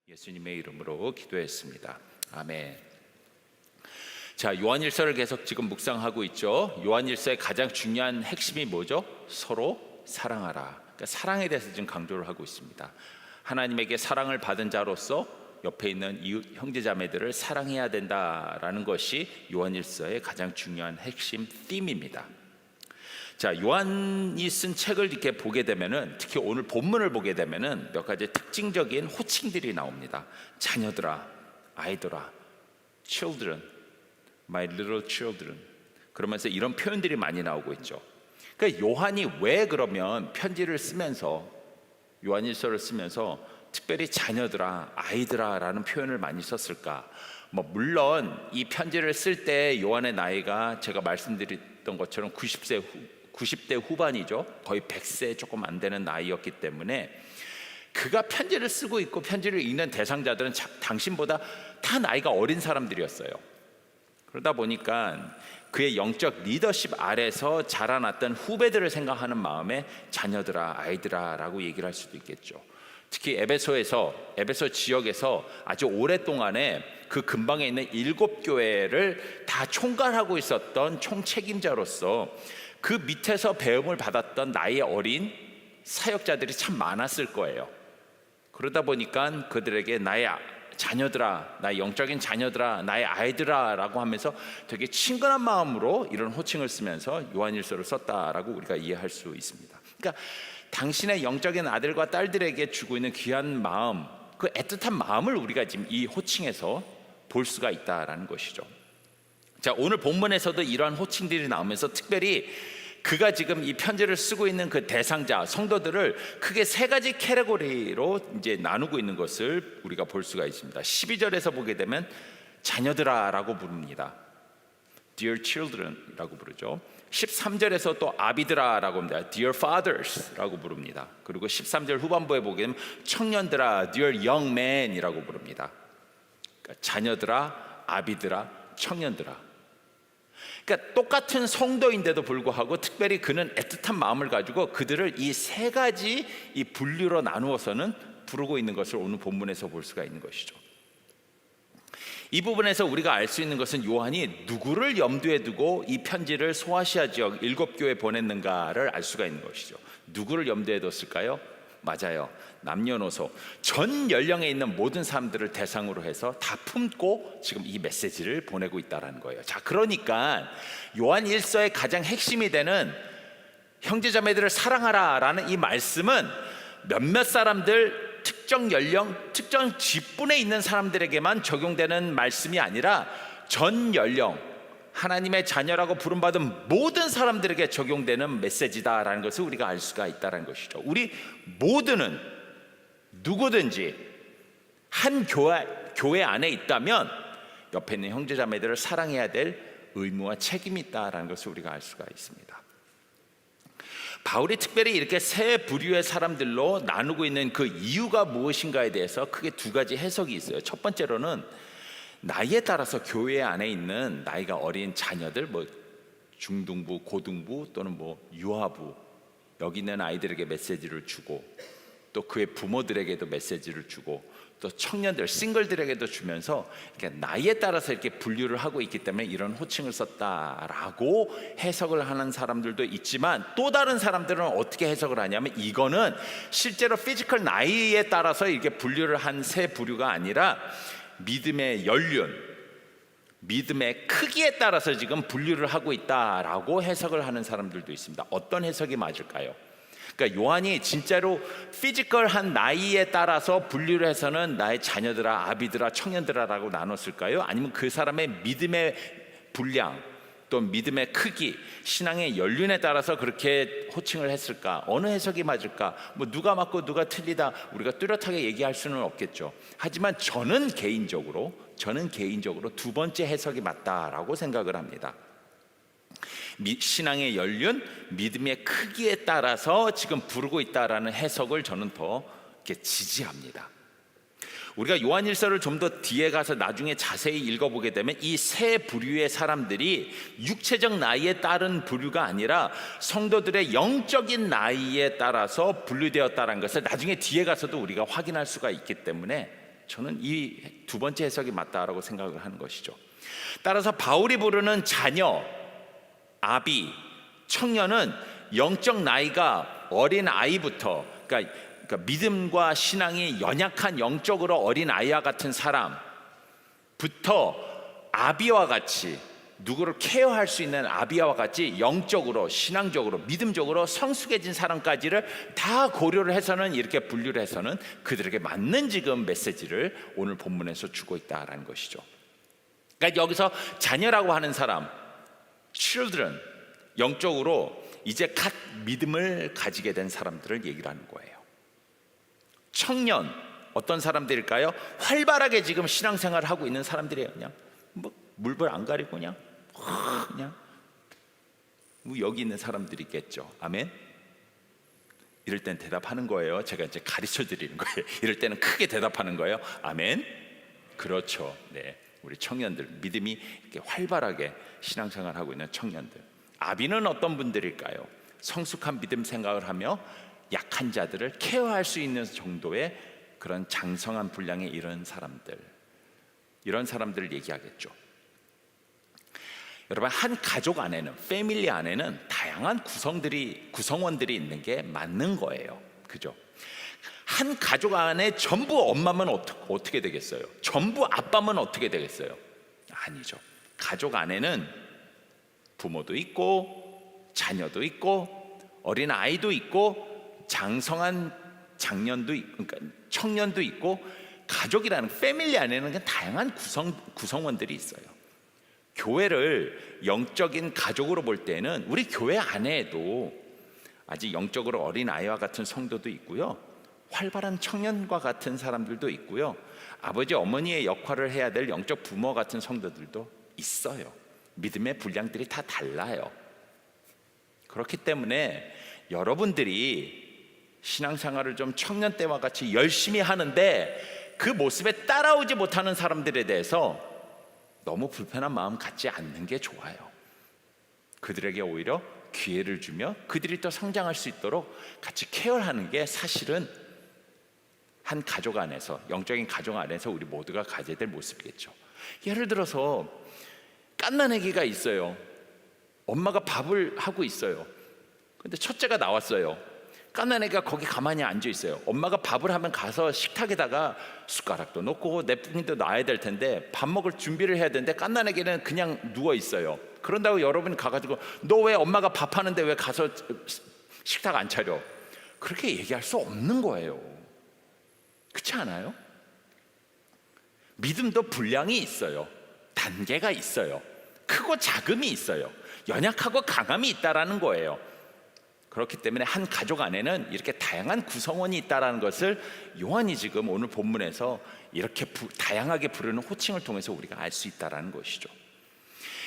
예수님의 이름으로 기도했습니다. 아멘. 자, 요한일서를 계속 지금 묵상하고 있죠. 요한일서의 가장 중요한 핵심이 뭐죠? 서로 사랑하라. 그러니까 사랑에 대해서 지금 강조를 하고 있습니다. 하나님에게 사랑을 받은 자로서 옆에 있는 이웃 형제자매들을 사랑해야 된다라는 것이 요한일서의 가장 중요한 핵심 팀입니다. 자, 요한이 쓴 책을 이렇게 보게 되면은, 특히 오늘 본문을 보게 되면은 몇 가지 특징적인 호칭들이 나옵니다. 자녀들아, 아이들아, children, my little children. 그러면서 이런 표현들이 많이 나오고 있죠. 그러니까 요한이 왜 그러면 편지를 쓰면서, 요한일서를 쓰면서 특별히 자녀들아, 아이들아라는 표현을 많이 썼을까? 물론 이 편지를 쓸 때 요한의 나이가 제가 말씀드렸던 것처럼 90대 후반이죠. 거의 100세 조금 안 되는 나이였기 때문에 그가 편지를 쓰고 있고 편지를 읽는 대상자들은 당신보다 다 나이가 어린 사람들이었어요. 그러다 보니까 그의 영적 리더십 아래서 자라났던 후배들을 생각하는 마음에 자녀들아, 아이들아 라고 얘기를 할 수도 있겠죠. 특히 에베소 지역에서 아주 오랫동안에 그 근방에 있는 7교회를 다 총괄하고 있었던 총책임자로서 그 밑에서 배움을 받았던 나이 어린 사역자들이 참 많았을 거예요. 그러다 보니까 그들에게 나의 자녀들아, 나의 영적인 자녀들아, 나의 아이들아 라고 하면서 되게 친근한 마음으로 이런 호칭을 쓰면서 요한일서를 썼다라고 우리가 이해할 수 있습니다. 그러니까 당신의 영적인 아들과 딸들에게 주고 있는 귀한 마음, 그 애틋한 마음을 우리가 지금 이 호칭에서 볼 수가 있다라는 것이죠. 자, 오늘 본문에서도 이러한 호칭들이 나오면서 특별히 그가 지금 이 편지를 쓰고 있는 그 대상자, 성도들을 크게 세 가지 카테고리로 이제 나누고 있는 것을 우리가 볼 수가 있습니다. 12절에서 보게 되면 자녀들아라고 부릅니다. Dear children이라고 부르죠. 13절에서 또 아비들아라고 합니다. Dear fathers라고 부릅니다. 그리고 13절 후반부에 보게 되면 청년들아, Dear young men이라고 부릅니다. 그러니까 자녀들아, 아비들아, 청년들아. 그러니까 똑같은 성도인데도 불구하고 특별히 그는 애틋한 마음을 가지고 그들을 이 세 가지 이 분류로 나누어서는 부르고 있는 것을 오늘 본문에서 볼 수가 있는 것이죠. 이 부분에서 우리가 알 수 있는 것은 요한이 누구를 염두에 두고 이 편지를 소아시아 지역 7교회에 보냈는가를 알 수가 있는 것이죠. 누구를 염두에 뒀을까요? 맞아요. 남녀노소 전 연령에 있는 모든 사람들을 대상으로 해서 다 품고 지금 이 메시지를 보내고 있다는 거예요. 자, 그러니까 요한 일서의 가장 핵심이 되는 형제자매들을 사랑하라라는 이 말씀은 몇몇 사람들, 특정 연령, 특정 직분에 있는 사람들에게만 적용되는 말씀이 아니라 전 연령, 하나님의 자녀라고 부름받은 모든 사람들에게 적용되는 메시지다라는 것을 우리가 알 수가 있다는 것이죠. 우리 모두는 누구든지 한 교회 안에 있다면 옆에 있는 형제자매들을 사랑해야 될 의무와 책임이 있다라는 것을 우리가 알 수가 있습니다. 바울이 특별히 이렇게 세 부류의 사람들로 나누고 있는 그 이유가 무엇인가에 대해서 크게 두 가지 해석이 있어요. 첫 번째로는 나이에 따라서 교회 안에 있는 나이가 어린 자녀들, 중등부, 고등부 또는 유아부, 여기 있는 아이들에게 메시지를 주고 또 그의 부모들에게도 메시지를 주고 또 청년들, 싱글들에게도 주면서 이렇게 나이에 따라서 이렇게 분류를 하고 있기 때문에 이런 호칭을 썼다라고 해석을 하는 사람들도 있지만, 또 다른 사람들은 어떻게 해석을 하냐면 이거는 실제로 피지컬 나이에 따라서 이렇게 분류를 한 세 부류가 아니라 믿음의 연륜, 믿음의 크기에 따라서 지금 분류를 하고 있다라고 해석을 하는 사람들도 있습니다. 어떤 해석이 맞을까요? 그러니까 요한이 진짜로 피지컬한 나이에 따라서 분류를 해서는 나의 자녀들아, 아비들아, 청년들아라고 나눴을까요? 아니면 그 사람의 믿음의 분량, 또 믿음의 크기, 신앙의 연륜에 따라서 그렇게 호칭을 했을까? 어느 해석이 맞을까? 누가 맞고 누가 틀리다 우리가 뚜렷하게 얘기할 수는 없겠죠. 하지만 저는 개인적으로 두 번째 해석이 맞다라고 생각을 합니다. 신앙의 연륜, 믿음의 크기에 따라서 지금 부르고 있다라는 해석을 저는 더 이렇게 지지합니다. 우리가 요한일서를 좀 더 뒤에 가서 나중에 자세히 읽어보게 되면 이 세 부류의 사람들이 육체적 나이에 따른 부류가 아니라 성도들의 영적인 나이에 따라서 분류되었다는 것을 나중에 뒤에 가서도 우리가 확인할 수가 있기 때문에 저는 이 두 번째 해석이 맞다라고 생각을 하는 것이죠. 따라서 바울이 부르는 자녀, 아비, 청년은 영적 나이가 어린 아이부터, 그러니까 믿음과 신앙이 연약한 영적으로 어린 아이와 같은 사람부터 아비와 같이, 누구를 케어할 수 있는 아비와 같이 영적으로, 신앙적으로, 믿음적으로 성숙해진 사람까지를 다 고려를 해서는, 이렇게 분류를 해서는 그들에게 맞는 지금 메시지를 오늘 본문에서 주고 있다라는 것이죠. 그러니까 여기서 자녀라고 하는 사람, children, 영적으로 이제 각 믿음을 가지게 된 사람들을 얘기를 하는 거예요. 청년, 어떤 사람들일까요? 활발하게 지금 신앙생활을 하고 있는 사람들이에요. 그냥 뭐 물불 안 가리고 그냥 뭐 여기 있는 사람들이겠죠. 아멘. 이럴 땐 대답하는 거예요. 제가 이제 가르쳐 드리는 거예요. 이럴 때는 크게 대답하는 거예요. 아멘. 그렇죠. 네, 우리 청년들, 믿음이 이렇게 활발하게 신앙생활하고 있는 청년들. 아비는 어떤 분들일까요? 성숙한 믿음 생각을 하며 약한 자들을 케어할 수 있는 정도의 그런 장성한 분량에 이른 사람들, 이런 사람들을 얘기하겠죠. 여러분, 한 가족 안에는, 패밀리 안에는 다양한 구성원들이 있는 게 맞는 거예요. 그죠? 한 가족 안에 전부 엄마면 어떻게 되겠어요? 전부 아빠면 어떻게 되겠어요? 아니죠. 가족 안에는 부모도 있고 자녀도 있고 어린 아이도 있고 장성한 장년도 있고, 그러니까 청년도 있고, 가족이라는 패밀리 안에는 다양한 구성원들이 있어요. 교회를 영적인 가족으로 볼 때는 우리 교회 안에도 아직 영적으로 어린 아이와 같은 성도도 있고요, 활발한 청년과 같은 사람들도 있고요, 아버지 어머니의 역할을 해야 될 영적 부모 같은 성도들도 있어요. 믿음의 분량들이 다 달라요. 그렇기 때문에 여러분들이 신앙생활을 좀 청년 때와 같이 열심히 하는데 그 모습에 따라오지 못하는 사람들에 대해서 너무 불편한 마음 갖지 않는 게 좋아요. 그들에게 오히려 기회를 주며 그들이 또 성장할 수 있도록 같이 케어하는 게 사실은 한 가족 안에서, 영적인 가족 안에서 우리 모두가 가져야 될 모습이겠죠. 예를 들어서 갓난 아기가 있어요. 엄마가 밥을 하고 있어요. 근데 첫째가 나왔어요. 갓난 아기가 거기 가만히 앉아 있어요. 엄마가 밥을 하면 가서 식탁에다가 숟가락도 놓고 냅킨도 놔야 될 텐데, 밥 먹을 준비를 해야 되는데 갓난 아기는 그냥 누워 있어요. 그런다고 여러분이 가가지고 너 왜 엄마가 밥하는데 왜 가서 식탁 안 차려? 그렇게 얘기할 수 없는 거예요. 그렇지 않아요? 믿음도 분량이 있어요. 단계가 있어요. 크고 작음이 있어요. 연약하고 강함이 있다라는 거예요. 그렇기 때문에 한 가족 안에는 이렇게 다양한 구성원이 있다는 것을 요한이 지금 오늘 본문에서 이렇게 다양하게 부르는 호칭을 통해서 우리가 알 수 있다는 것이죠.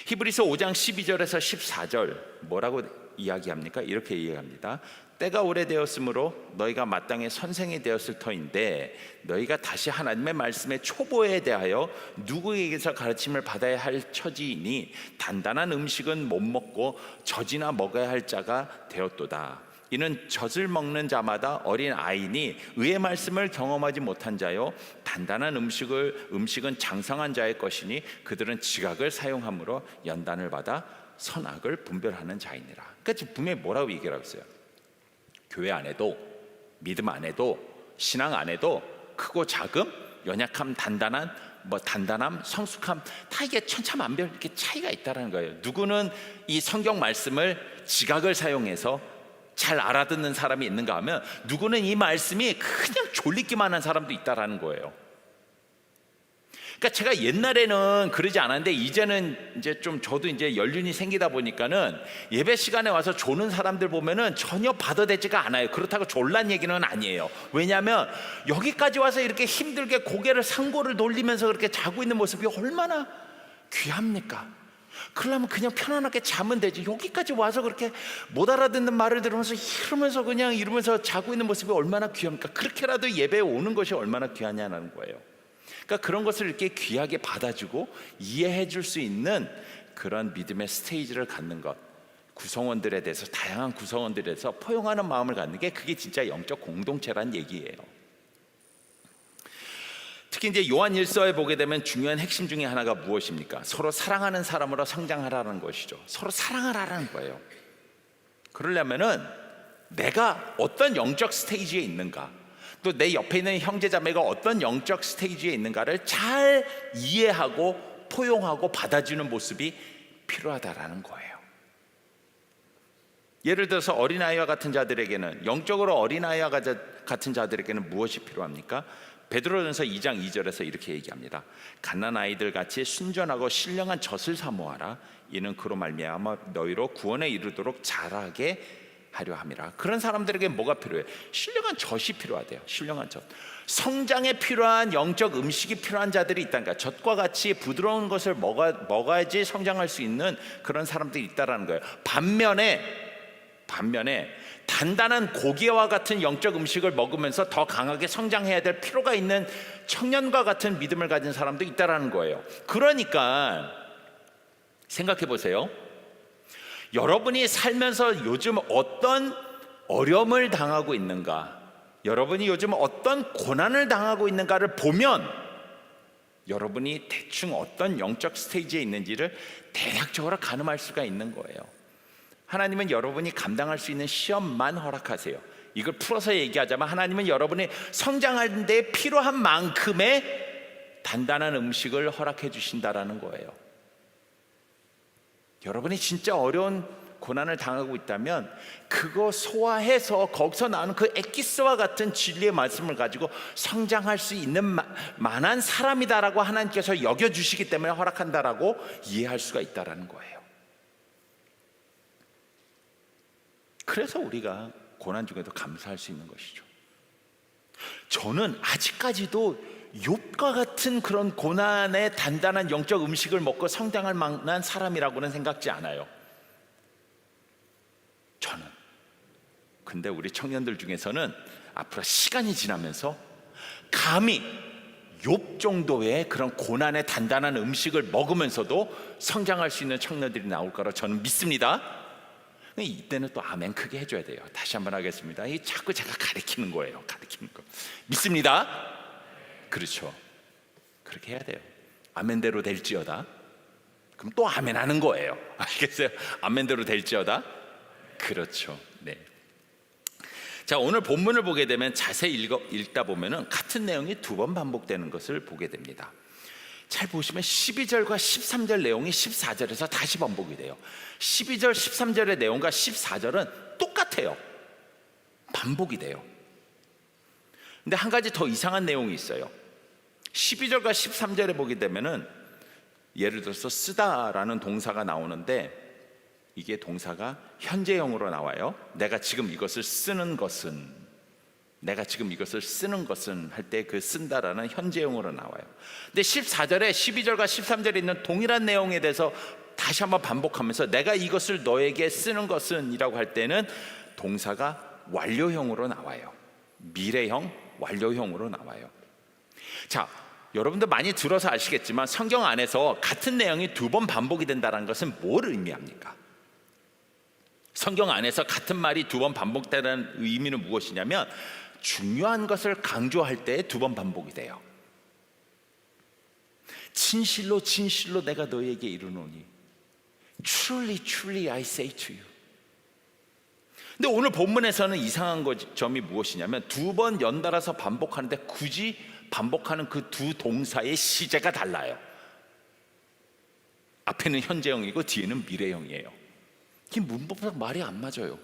히브리서 5장 12절에서 14절 뭐라고 이야기합니까? 이렇게 이야기합니다. 때가 오래되었으므로 너희가 마땅히 선생이 되었을 터인데 너희가 다시 하나님의 말씀의 초보에 대하여 누구에게서 가르침을 받아야 할 처지이니 단단한 음식은 못 먹고 젖이나 먹어야 할 자가 되었도다. 이는 젖을 먹는 자마다 어린 아이니 의의 말씀을 경험하지 못한 자요 단단한 음식은 장성한 자의 것이니 그들은 지각을 사용함으로 연단을 받아 선악을 분별하는 자이니라. 그러니까 지금 분명히 뭐라고 얘기하고 있어요? 교회 안에도, 믿음 안에도, 신앙 안에도 크고 작음, 연약함, 단단함, 성숙함, 다 이게 천차만별 이렇게 차이가 있다는 거예요. 누구는 이 성경 말씀을 지각을 사용해서 잘 알아듣는 사람이 있는가 하면 누구는 이 말씀이 그냥 졸리기만 한 사람도 있다라는 거예요. 그러니까 제가 옛날에는 그러지 않았는데 이제는 이제 좀 저도 이제 연륜이 생기다 보니까는 예배 시간에 와서 조는 사람들 보면은 전혀 받아들이지가 않아요. 그렇다고 졸란 얘기는 아니에요. 왜냐하면 여기까지 와서 이렇게 힘들게 고개를 상고를 돌리면서 그렇게 자고 있는 모습이 얼마나 귀합니까? 그러려면 그냥 편안하게 자면 되지. 여기까지 와서 그렇게 못 알아듣는 말을 들으면서 이러면서 자고 있는 모습이 얼마나 귀합니까? 그렇게라도 예배에 오는 것이 얼마나 귀하냐는 거예요. 그러니까 그런 것을 이렇게 귀하게 받아주고 이해해 줄 수 있는 그런 믿음의 스테이지를 갖는 것, 구성원들에 대해서, 다양한 구성원들에 대해서 포용하는 마음을 갖는 게 그게 진짜 영적 공동체란 얘기예요. 특히 이제 요한일서에 보게 되면 중요한 핵심 중에 하나가 무엇입니까? 서로 사랑하는 사람으로 성장하라는 것이죠. 서로 사랑하라는 거예요. 그러려면은 내가 어떤 영적 스테이지에 있는가, 또 내 옆에 있는 형제자매가 어떤 영적 스테이지에 있는가를 잘 이해하고 포용하고 받아주는 모습이 필요하다라는 거예요. 예를 들어서 어린아이와 같은 자들에게는, 영적으로 어린아이와 같은 자들에게는 무엇이 필요합니까? 베드로전서 2장 2절에서 이렇게 얘기합니다. 갓난아이들 같이 순전하고 신령한 젖을 사모하라. 이는 그로 말미암아 너희로 구원에 이르도록 자라게 하려 함이라. 그런 사람들에게 뭐가 필요해? 신령한 젖이 필요하대요. 신령한 젖. 성장에 필요한 영적 음식이 필요한 자들이 있다니까. 젖과 같이 부드러운 것을 먹어야지 성장할 수 있는 그런 사람들이 있다라는 거예요. 반면에 단단한 고기와 같은 영적 음식을 먹으면서 더 강하게 성장해야 될 필요가 있는 청년과 같은 믿음을 가진 사람도 있다라는 거예요. 그러니까 생각해 보세요. 여러분이 살면서 요즘 어떤 어려움을 당하고 있는가, 여러분이 요즘 어떤 고난을 당하고 있는가를 보면 여러분이 대충 어떤 영적 스테이지에 있는지를 대략적으로 가늠할 수가 있는 거예요. 하나님은 여러분이 감당할 수 있는 시험만 허락하세요. 이걸 풀어서 얘기하자면 하나님은 여러분이 성장하는 데 필요한 만큼의 단단한 음식을 허락해 주신다라는 거예요. 여러분이 진짜 어려운 고난을 당하고 있다면 그거 소화해서 거기서 나오는 그 엑기스와 같은 진리의 말씀을 가지고 성장할 수 있는 만한 사람이다라고 하나님께서 여겨주시기 때문에 허락한다라고 이해할 수가 있다라는 거예요. 그래서 우리가 고난 중에도 감사할 수 있는 것이죠. 저는 아직까지도 욥과 같은 그런 고난의 단단한 영적 음식을 먹고 성장할 만한 사람이라고는 생각지 않아요. 저는. 근데 우리 청년들 중에서는 앞으로 시간이 지나면서 감히 욥 정도의 그런 고난의 단단한 음식을 먹으면서도 성장할 수 있는 청년들이 나올 거라 저는 믿습니다. 이때는 또 아멘 크게 해줘야 돼요. 다시 한번 하겠습니다. 이 자꾸 제가 가리키는 거예요. 가리키는 거. 믿습니다. 그렇죠. 그렇게 해야 돼요. 아멘대로 될지어다. 그럼 또 아멘 하는 거예요. 알겠어요? 아멘대로 될지어다. 그렇죠. 네. 자, 오늘 본문을 보게 되면 자세히 읽다 보면은 같은 내용이 두 번 반복되는 것을 보게 됩니다. 잘 보시면 12절과 13절 내용이 14절에서 다시 반복이 돼요. 12절, 13절의 내용과 14절은 똑같아요. 반복이 돼요. 근데 한 가지 더 이상한 내용이 있어요. 12절과 13절에 보게 되면은 예를 들어서 쓰다라는 동사가 나오는데 이게 동사가 현재형으로 나와요. 내가 지금 이것을 쓰는 것은 할 때 그 쓴다라는 현재형으로 나와요. 근데 14절에 12절과 13절에 있는 동일한 내용에 대해서 다시 한번 반복하면서 내가 이것을 너에게 쓰는 것은 이라고 할 때는 동사가 완료형으로 나와요. 미래형 완료형으로 나와요. 자, 여러분들 많이 들어서 아시겠지만 성경 안에서 같은 내용이 두 번 반복이 된다는 것은 뭘 의미합니까? 성경 안에서 같은 말이 두 번 반복되는 의미는 무엇이냐면 중요한 것을 강조할 때 두 번 반복이 돼요. 진실로 진실로 내가 너에게 이르노니 Truly truly I say to you. 근데 오늘 본문에서는 이상한 점이 무엇이냐면 두 번 연달아서 반복하는데 굳이 반복하는 그 두 동사의 시제가 달라요. 앞에는 현재형이고 뒤에는 미래형이에요. 이게 문법상 말이 안 맞아요.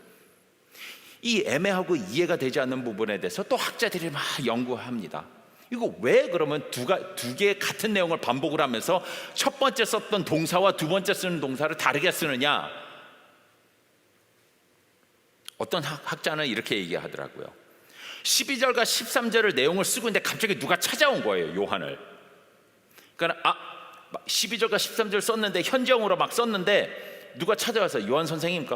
이 애매하고 이해가 되지 않는 부분에 대해서 또 학자들이 막 연구합니다. 이거 왜 그러면 두 개의 같은 내용을 반복을 하면서 첫 번째 썼던 동사와 두 번째 쓰는 동사를 다르게 쓰느냐? 어떤 학자는 이렇게 얘기하더라고요. 12절과 13절을 내용을 쓰고 있는데 갑자기 누가 찾아온 거예요, 요한을. 그러니까 12절과 13절 썼는데 현재형으로 막 썼는데 누가 찾아와서 요한 선생님,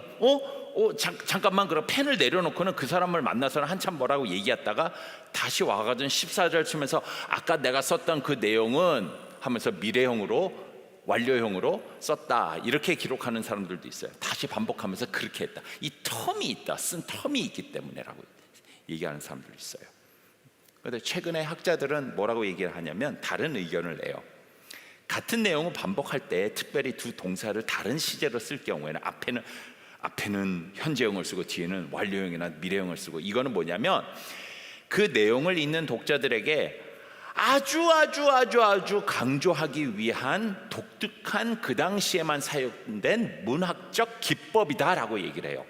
잠깐만, 그럼 펜을 내려놓고는 그 사람을 만나서는 한참 뭐라고 얘기했다가 다시 와가지고 14절 치면서 아까 내가 썼던 그 내용은 하면서 미래형으로 완료형으로 썼다 이렇게 기록하는 사람들도 있어요. 다시 반복하면서 그렇게 했다. 이 텀이 있다, 쓴 텀이 있기 때문에라고 얘기하는 사람들도 있어요. 그런데 최근에 학자들은 뭐라고 얘기를 하냐면 다른 의견을 내요. 같은 내용을 반복할 때 특별히 두 동사를 다른 시제로 쓸 경우에는 앞에는 현재형을 쓰고 뒤에는 완료형이나 미래형을 쓰고, 이거는 뭐냐면 그 내용을 읽는 독자들에게 아주 강조하기 위한 독특한 그 당시에만 사용된 문학적 기법이다라고 얘기를 해요.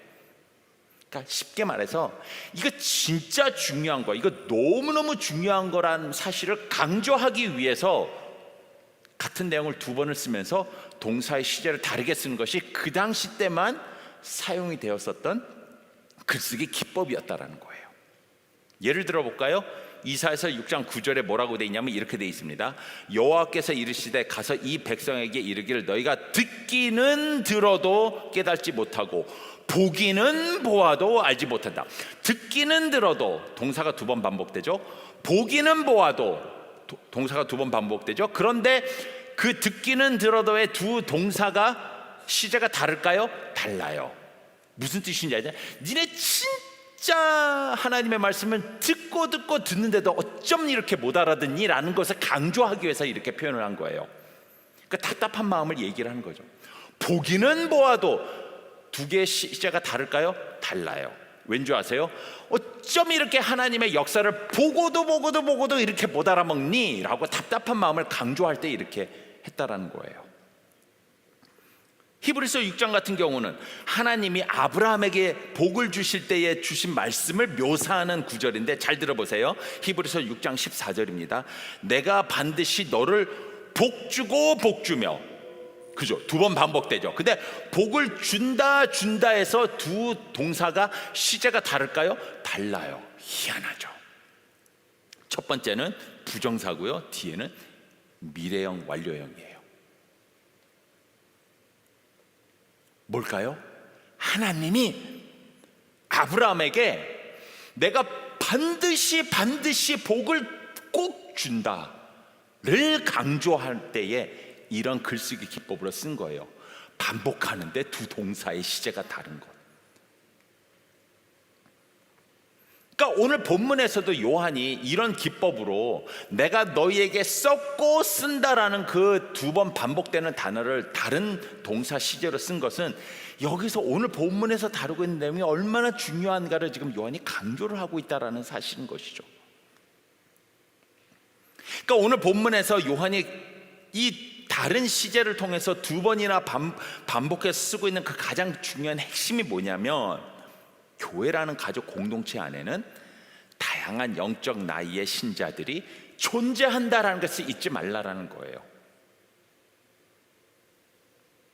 그러니까 쉽게 말해서 이거 진짜 중요한 거, 이거 너무너무 중요한 거란 사실을 강조하기 위해서 같은 내용을 두 번을 쓰면서 동사의 시제를 다르게 쓰는 것이 그 당시 때만 사용이 되었었던 글쓰기 기법이었다라는 거예요. 예를 들어 볼까요? 이사야서 6장 9절에 뭐라고 돼 있냐면 이렇게 돼 있습니다. 여호와께서 이르시되 가서 이 백성에게 이르기를 너희가 듣기는 들어도 깨닫지 못하고 보기는 보아도 알지 못한다. 듣기는 들어도 동사가 두 번 반복되죠. 보기는 보아도 동사가 두 번 반복되죠. 그런데 그 듣기는 들어도의 두 동사가 시제가 다를까요? 달라요. 무슨 뜻인지 알죠? 니네 진짜 하나님의 말씀을 듣고 듣는데도 어쩜 이렇게 못 알아듣니? 라는 것을 강조하기 위해서 이렇게 표현을 한 거예요. 그러니까 답답한 마음을 얘기를 하는 거죠. 보기는 보아도 두 개의 시제가 다를까요? 달라요. 왠지 아세요? 어쩜 이렇게 하나님의 역사를 보고도 이렇게 못 알아먹니? 라고 답답한 마음을 강조할 때 이렇게 했다라는 거예요. 히브리서 6장 같은 경우는 하나님이 아브라함에게 복을 주실 때에 주신 말씀을 묘사하는 구절인데 잘 들어보세요. 히브리서 6장 14절입니다. 내가 반드시 너를 복주고 복주며, 그죠? 두 번 반복되죠. 근데 복을 준다에서 두 동사가 시제가 다를까요? 달라요. 희한하죠. 첫 번째는 부정사고요, 뒤에는 미래형 완료형이에요. 뭘까요? 하나님이 아브라함에게 내가 반드시 복을 꼭 준다를 강조할 때에 이런 글쓰기 기법으로 쓴 거예요. 반복하는데 두 동사의 시제가 다른 것. 그러니까 오늘 본문에서도 요한이 이런 기법으로 내가 너희에게 썼고 쓴다라는 그 두 번 반복되는 단어를 다른 동사 시제로 쓴 것은 여기서 오늘 본문에서 다루고 있는 내용이 얼마나 중요한가를 지금 요한이 강조를 하고 있다라는 사실인 것이죠. 그러니까 오늘 본문에서 요한이 이 다른 시제를 통해서 두 번이나 반복해서 쓰고 있는 그 가장 중요한 핵심이 뭐냐면, 교회라는 가족 공동체 안에는 다양한 영적 나이의 신자들이 존재한다라는 것을 잊지 말라라는 거예요.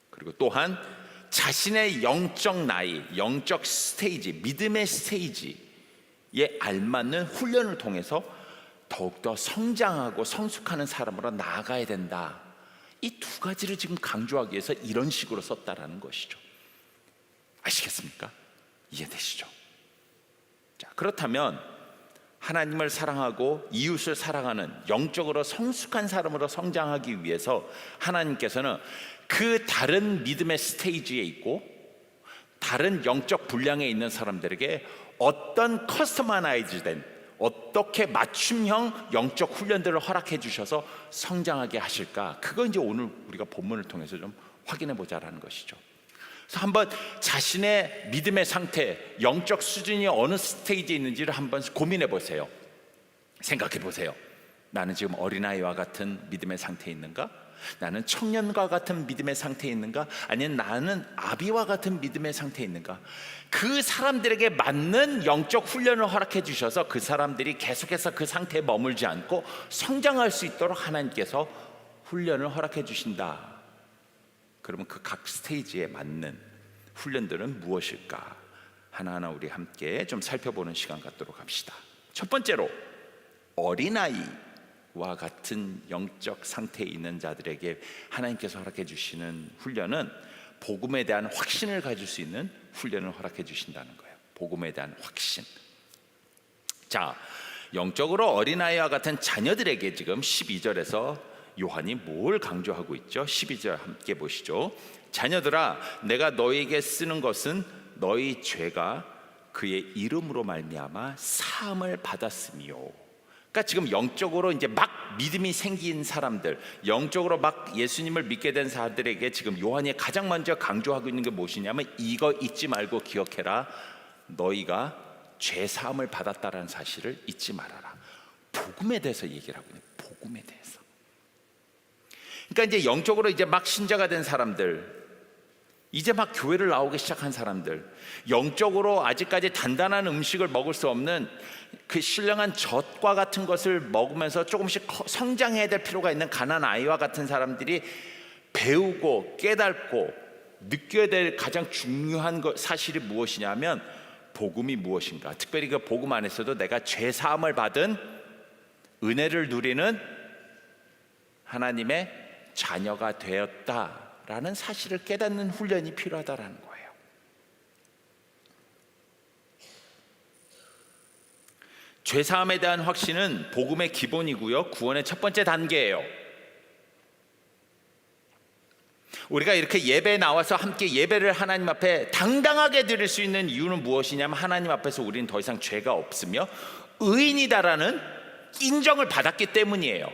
그리고 또한 자신의 영적 나이, 영적 스테이지, 믿음의 스테이지에 알맞는 훈련을 통해서 더욱더 성장하고 성숙하는 사람으로 나아가야 된다. 이 두 가지를 지금 강조하기 위해서 이런 식으로 썼다라는 것이죠. 아시겠습니까? 이해되시죠? 자, 그렇다면 하나님을 사랑하고 이웃을 사랑하는 영적으로 성숙한 사람으로 성장하기 위해서 하나님께서는 그 다른 믿음의 스테이지에 있고 다른 영적 분량에 있는 사람들에게 어떤 커스터마이즈된, 어떻게 맞춤형 영적 훈련들을 허락해 주셔서 성장하게 하실까? 그거 이제 오늘 우리가 본문을 통해서 좀 확인해 보자라는 것이죠. 그래서 한번 자신의 믿음의 상태, 영적 수준이 어느 스테이지에 있는지를 한번 고민해 보세요. 생각해 보세요. 나는 지금 어린아이와 같은 믿음의 상태에 있는가? 나는 청년과 같은 믿음의 상태에 있는가? 아니면 나는 아비와 같은 믿음의 상태에 있는가? 그 사람들에게 맞는 영적 훈련을 허락해 주셔서 그 사람들이 계속해서 그 상태에 머물지 않고 성장할 수 있도록 하나님께서 훈련을 허락해 주신다. 그러면 그 각 스테이지에 맞는 훈련들은 무엇일까? 하나하나 우리 함께 좀 살펴보는 시간 갖도록 합시다. 첫 번째로, 어린아이와 같은 영적 상태에 있는 자들에게 하나님께서 허락해 주시는 훈련은 복음에 대한 확신을 가질 수 있는 훈련을 허락해 주신다는 거예요. 복음에 대한 확신. 자, 영적으로 어린아이와 같은 자녀들에게 지금 12절에서 요한이 뭘 강조하고 있죠? 12절 함께 보시죠. 자녀들아, 내가 너희에게 쓰는 것은 너희 죄가 그의 이름으로 말미암아 사함을 받았으며 그러니까 지금 영적으로 이제 막 믿음이 생긴 사람들, 영적으로 막 예수님을 믿게 된 사람들에게 지금 요한이 가장 먼저 강조하고 있는 게 무엇이냐면, 이거 잊지 말고 기억해라. 너희가 죄 사함을 받았다라는 사실을 잊지 말아라. 복음에 대해서 얘기를 하고 있는, 복음에 대해서. 그러니까 이제 영적으로 이제 막 신자가 된 사람들, 이제 막 교회를 나오기 시작한 사람들, 영적으로 아직까지 단단한 음식을 먹을 수 없는 그 신령한 젖과 같은 것을 먹으면서 조금씩 성장해야 될 필요가 있는 가난 아이와 같은 사람들이 배우고 깨닫고 느껴야 될 가장 중요한 사실이 무엇이냐면, 복음이 무엇인가. 특별히 그 복음 안에서도 내가 죄 사함을 받은 은혜를 누리는 하나님의 자녀가 되었다라는 사실을 깨닫는 훈련이 필요하다라는 거예요. 죄사함에 대한 확신은 복음의 기본이고요, 구원의 첫 번째 단계예요. 우리가 이렇게 예배에 나와서 함께 예배를 하나님 앞에 당당하게 드릴 수 있는 이유는 무엇이냐면, 하나님 앞에서 우리는 더 이상 죄가 없으며 의인이다라는 인정을 받았기 때문이에요.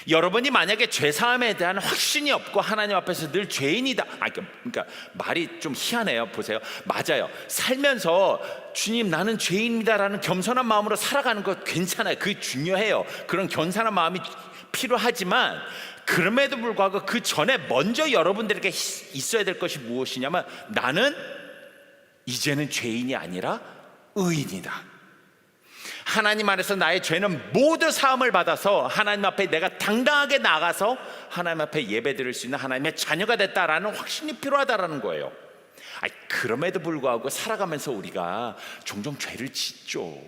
여러분이 만약에 죄사함에 대한 확신이 없고 하나님 앞에서 늘 죄인이다, 그러니까 말이 좀 희한해요. 보세요, 맞아요. 살면서 주님 나는 죄인입니다라는 겸손한 마음으로 살아가는 거 괜찮아요. 그게 중요해요. 그런 겸손한 마음이 필요하지만, 그럼에도 불구하고 그 전에 먼저 여러분들에게 있어야 될 것이 무엇이냐면, 나는 이제는 죄인이 아니라 의인이다. 하나님 안에서 나의 죄는 모두 사함을 받아서 하나님 앞에 내가 당당하게 나가서 하나님 앞에 예배드릴 수 있는 하나님의 자녀가 됐다라는 확신이 필요하다라는 거예요. 그럼에도 불구하고 살아가면서 우리가 종종 죄를 짓죠.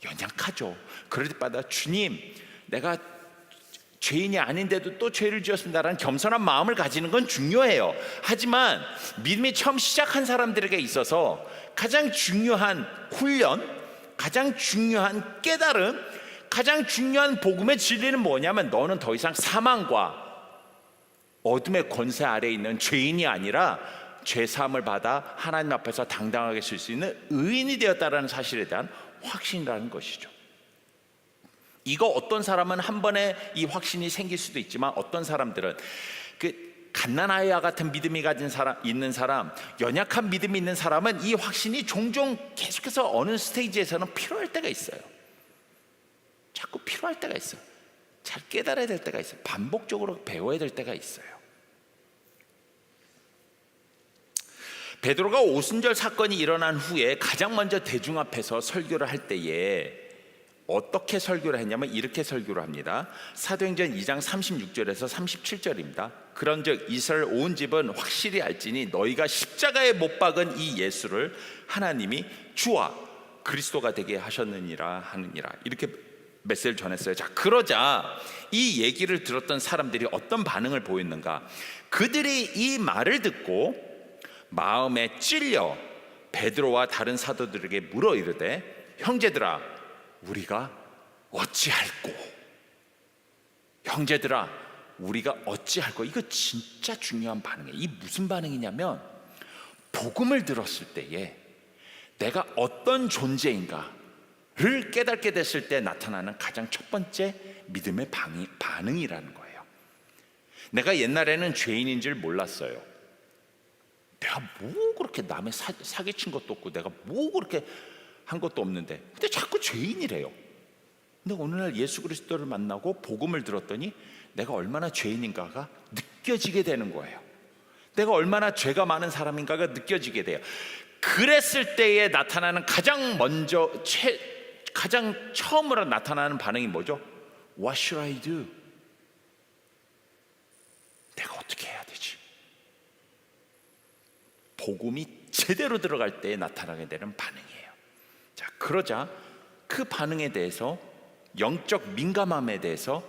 연약하죠. 그럴 때마다 주님, 내가 죄인이 아닌데도 또 죄를 지었습니다라는 겸손한 마음을 가지는 건 중요해요. 하지만 믿음이 처음 시작한 사람들에게 있어서 가장 중요한 훈련, 가장 중요한 깨달음, 가장 중요한 복음의 진리는 뭐냐면, 너는 더 이상 사망과 어둠의 권세 아래에 있는 죄인이 아니라 죄사함을 받아 하나님 앞에서 당당하게 설 수 있는 의인이 되었다라는 사실에 대한 확신이라는 것이죠. 이거 어떤 사람은 한 번에 이 확신이 생길 수도 있지만, 어떤 사람들은 갓난아이와 같은 믿음이 가진 사람, 있는 사람, 연약한 믿음이 있는 사람은 이 확신이 종종 계속해서 어느 스테이지에서는 필요할 때가 있어요. 자꾸 필요할 때가 있어요. 잘 깨달아야 될 때가 있어요. 반복적으로 배워야 될 때가 있어요. 베드로가 오순절 사건이 일어난 후에 가장 먼저 대중 앞에서 설교를 할 때에 어떻게 설교를 했냐면, 이렇게 설교를 합니다. 사도행전 2장 36절에서 37절입니다. 그런즉 이스라엘 온 집은 확실히 알지니 너희가 십자가에 못 박은 이 예수를 하나님이 주와 그리스도가 되게 하셨느니라 하느니라. 이렇게 메시지를 전했어요. 자, 그러자 이 얘기를 들었던 사람들이 어떤 반응을 보였는가? 그들이 이 말을 듣고 마음에 찔려 베드로와 다른 사도들에게 물어 이르되, 형제들아 우리가 어찌할꼬? 형제들아 우리가 어찌할꼬? 이거 진짜 중요한 반응이에요. 이 무슨 반응이냐면, 복음을 들었을 때에 내가 어떤 존재인가를 깨닫게 됐을 때 나타나는 가장 첫 번째 믿음의 반응이라는 거예요. 내가 옛날에는 죄인인 줄 몰랐어요. 내가 뭐 그렇게 남의 사기친 것도 없고 내가 뭐 그렇게 한 것도 없는데, 근데 자꾸 죄인이래요. 근데 어느 날 예수 그리스도를 만나고 복음을 들었더니 내가 얼마나 죄인인가가 느껴지게 되는 거예요. 내가 얼마나 죄가 많은 사람인가가 느껴지게 돼요. 그랬을 때에 나타나는 가장 처음으로 나타나는 반응이 뭐죠? What should I do? 내가 어떻게 해야 되지? 복음이 제대로 들어갈 때에 나타나게 되는 반응이에요. 자, 그러자 그 반응에 대해서, 영적 민감함에 대해서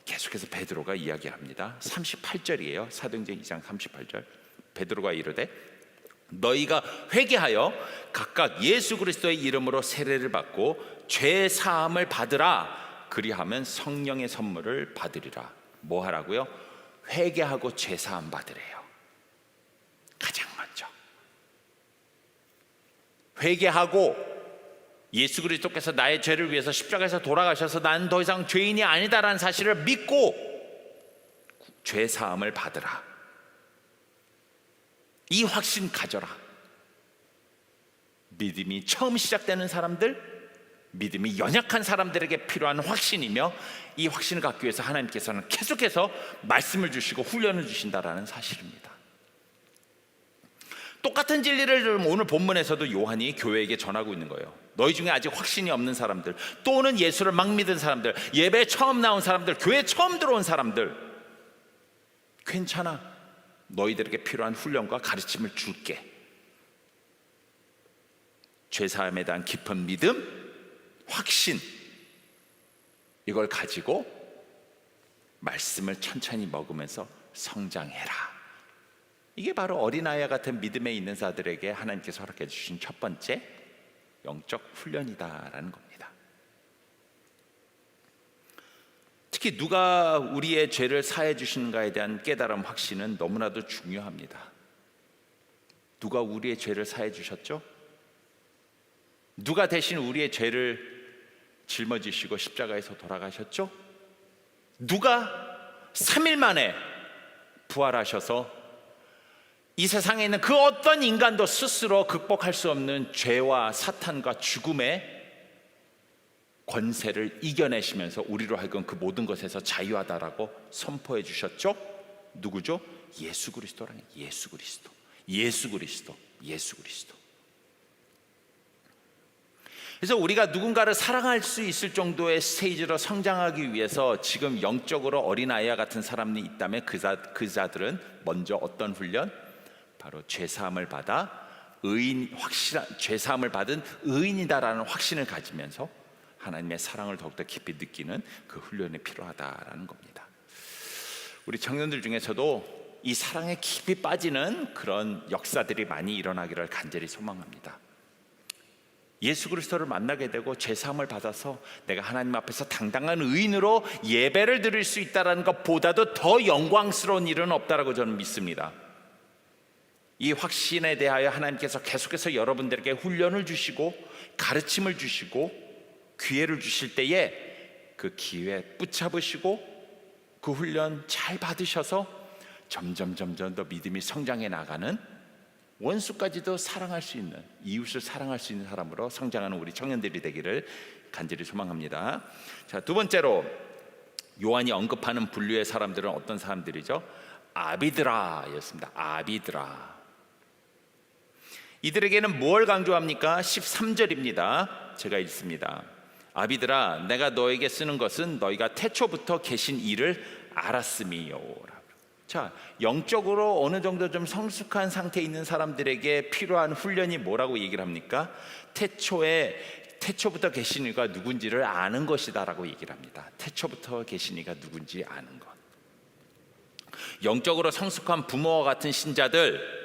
계속해서 베드로가 이야기합니다. 38절이에요. 사도행전 2장 38절. 베드로가 이르되 너희가 회개하여 각각 예수 그리스도의 이름으로 세례를 받고 죄 사함을 받으라. 그리하면 성령의 선물을 받으리라. 뭐 하라고요? 회개하고 죄 사함 받으래요. 가장 먼저 회개하고 예수 그리스도께서 나의 죄를 위해서 십자가에서 돌아가셔서 나는 더 이상 죄인이 아니다라는 사실을 믿고 죄 사함을 받으라. 이 확신 가져라. 믿음이 처음 시작되는 사람들, 믿음이 연약한 사람들에게 필요한 확신이며, 이 확신을 갖기 위해서 하나님께서는 계속해서 말씀을 주시고 훈련을 주신다라는 사실입니다. 똑같은 진리를 오늘 본문에서도 요한이 교회에게 전하고 있는 거예요. 너희 중에 아직 확신이 없는 사람들, 또는 예수를 막 믿은 사람들, 예배에 처음 나온 사람들, 교회에 처음 들어온 사람들, 괜찮아. 너희들에게 필요한 훈련과 가르침을 줄게. 죄사함에 대한 깊은 믿음, 확신, 이걸 가지고 말씀을 천천히 먹으면서 성장해라. 이게 바로 어린아이와 같은 믿음에 있는 자들에게 하나님께서 허락해 주신 첫 번째 영적 훈련이다라는 겁니다. 특히 누가 우리의 죄를 사해 주시는가에 대한 깨달음, 확신은 너무나도 중요합니다. 누가 우리의 죄를 사해 주셨죠? 누가 대신 우리의 죄를 짊어지시고 십자가에서 돌아가셨죠? 누가 3일 만에 부활하셔서 이 세상에 있는 그 어떤 인간도 스스로 극복할 수 없는 죄와 사탄과 죽음의 권세를 이겨내시면서 우리로 하여금 그 모든 것에서 자유하다라고 선포해 주셨죠? 누구죠? 예수 그리스도라는, 예수 그리스도, 예수 그리스도, 예수 그리스도. 그래서 우리가 누군가를 사랑할 수 있을 정도의 스테이지로 성장하기 위해서 지금 영적으로 어린아이와 같은 사람이 있다면 그 자들은 먼저 어떤 훈련? 바로 죄사함을 받아 죄사함을 받은 의인이다라는 확신을 가지면서 하나님의 사랑을 더욱더 깊이 느끼는 그 훈련이 필요하다라는 겁니다. 우리 청년들 중에서도 이 사랑에 깊이 빠지는 그런 역사들이 많이 일어나기를 간절히 소망합니다. 예수 그리스도를 만나게 되고 죄사함을 받아서 내가 하나님 앞에서 당당한 의인으로 예배를 드릴 수 있다는 것보다도 더 영광스러운 일은 없다라고 저는 믿습니다. 이 확신에 대하여 하나님께서 계속해서 여러분들에게 훈련을 주시고 가르침을 주시고 기회를 주실 때에 그 기회 붙잡으시고 그 훈련 잘 받으셔서 점점 더 믿음이 성장해 나가는, 원수까지도 사랑할 수 있는, 이웃을 사랑할 수 있는 사람으로 성장하는 우리 청년들이 되기를 간절히 소망합니다. 자, 두 번째로 요한이 언급하는 분류의 사람들은 어떤 사람들이죠? 아비드라였습니다. 아비드라. 이들에게는 뭘 강조합니까? 13절입니다. 제가 읽습니다. 아비들아, 내가 너에게 쓰는 것은 너희가 태초부터 계신 이를 알았음이요. 자, 영적으로 어느 정도 좀 성숙한 상태에 있는 사람들에게 필요한 훈련이 뭐라고 얘기를 합니까? 태초부터 계신 이가 누군지를 아는 것이다라고 얘기를 합니다. 태초부터 계신 이가 누군지 아는 것. 영적으로 성숙한 부모와 같은 신자들,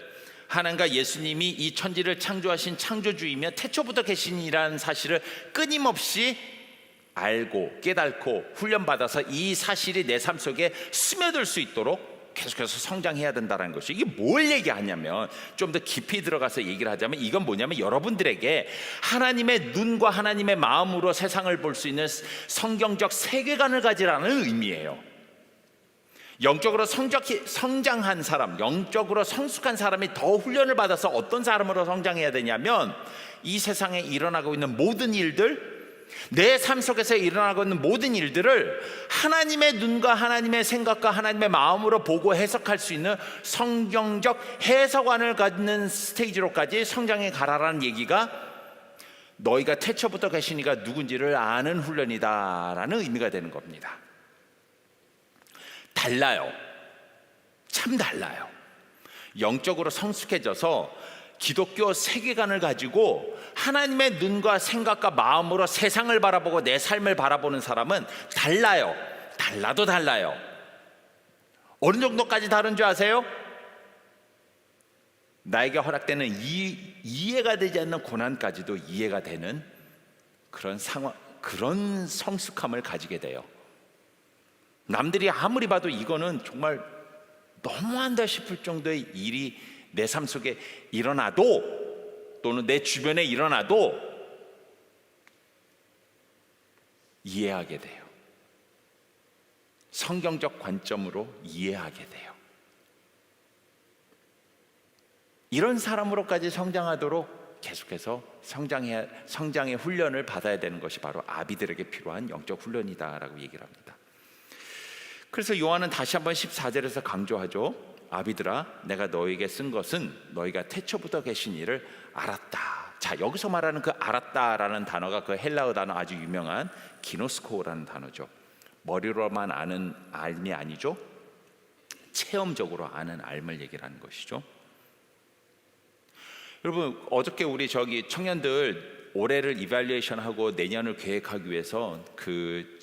하나님과 예수님이 이 천지를 창조하신 창조주이며 태초부터 계신 이라는 사실을 끊임없이 알고 깨닫고 훈련받아서 이 사실이 내 삶 속에 스며들 수 있도록 계속해서 성장해야 된다는 것이, 이게 뭘 얘기하냐면, 좀 더 깊이 들어가서 얘기를 하자면 이건 뭐냐면, 여러분들에게 하나님의 눈과 하나님의 마음으로 세상을 볼 수 있는 성경적 세계관을 가지라는 의미예요. 영적으로 성장한 사람, 영적으로 성숙한 사람이 더 훈련을 받아서 어떤 사람으로 성장해야 되냐면, 이 세상에 일어나고 있는 모든 일들, 내 삶 속에서 일어나고 있는 모든 일들을 하나님의 눈과 하나님의 생각과 하나님의 마음으로 보고 해석할 수 있는 성경적 해석관을 갖는 스테이지로까지 성장해 가라라는 얘기가, 너희가 태초부터 계신 이가 누군지를 아는 훈련이다라는 의미가 되는 겁니다. 달라요. 참 달라요. 영적으로 성숙해져서 기독교 세계관을 가지고 하나님의 눈과 생각과 마음으로 세상을 바라보고 내 삶을 바라보는 사람은 달라요. 달라도 달라요. 어느 정도까지 다른 줄 아세요? 나에게 허락되는 이해가 되지 않는 고난까지도 이해가 되는 그런 상황, 그런 성숙함을 가지게 돼요. 남들이 아무리 봐도 이거는 정말 너무한다 싶을 정도의 일이 내 삶 속에 일어나도, 또는 내 주변에 일어나도, 이해하게 돼요. 성경적 관점으로 이해하게 돼요. 이런 사람으로까지 성장하도록 계속해서 성장의 훈련을 받아야 되는 것이 바로 아비들에게 필요한 영적 훈련이다라고 얘기를 합니다. 그래서 요한은 다시 한번 14절에서 강조하죠. 아비들아, 내가 너에게 쓴 것은 너희가 태초부터 계신 이를 알았다. 자, 여기서 말하는 그 알았다라는 단어가 그 헬라어 단어 아주 유명한 기노스코라는 단어죠. 머리로만 아는 알미 아니죠. 체험적으로 아는 알을 얘기를 하는 것이죠. 여러분, 어저께 우리 청년들 올해를 이발리에이션하고 내년을 계획하기 위해서 그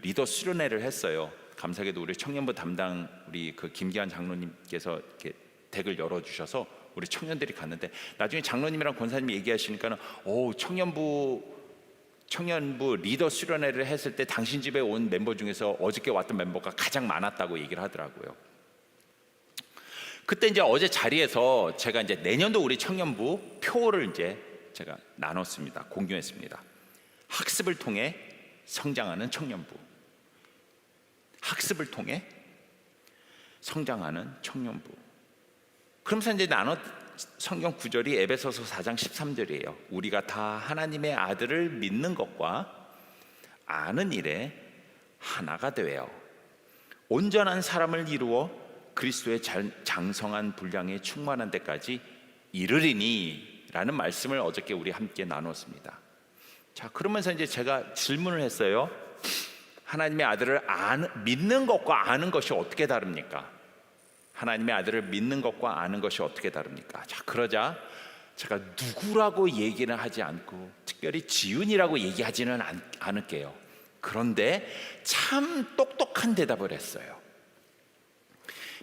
리더 수련회를 했어요. 감사하게도 우리 청년부 담당 우리 그 김기환 장로님께서 이렇게 덱을 열어주셔서 우리 청년들이 갔는데, 나중에 장로님이랑 권사님이 얘기하시니까는 청년부 리더 수련회를 했을 때 당신 집에 온 멤버 중에서 어저께 왔던 멤버가 가장 많았다고 얘기를 하더라고요. 그때 이제 어제 자리에서 제가 이제 내년도 우리 청년부 표를 이제 제가 나눴습니다. 공유했습니다. 학습을 통해 성장하는 청년부. 학습을 통해 성장하는 청년부. 그러면서 이제 성경 구절이 에베소서 4장 13절이에요. 우리가 다 하나님의 아들을 믿는 것과 아는 일에 하나가 되어 온전한 사람을 이루어 그리스도의 장성한 분량에 충만한 데까지 이르리니 라는 말씀을 어저께 우리 함께 나눴습니다. 자, 그러면서 이제 제가 질문을 했어요. 하나님의 아들을 믿는 것과 아는 것이 어떻게 다릅니까? 하나님의 아들을 믿는 것과 아는 것이 어떻게 다릅니까? 자, 그러자 제가 누구라고 얘기는 하지 않고 특별히 지은이라고 얘기하지는 않을게요. 그런데 참 똑똑한 대답을 했어요.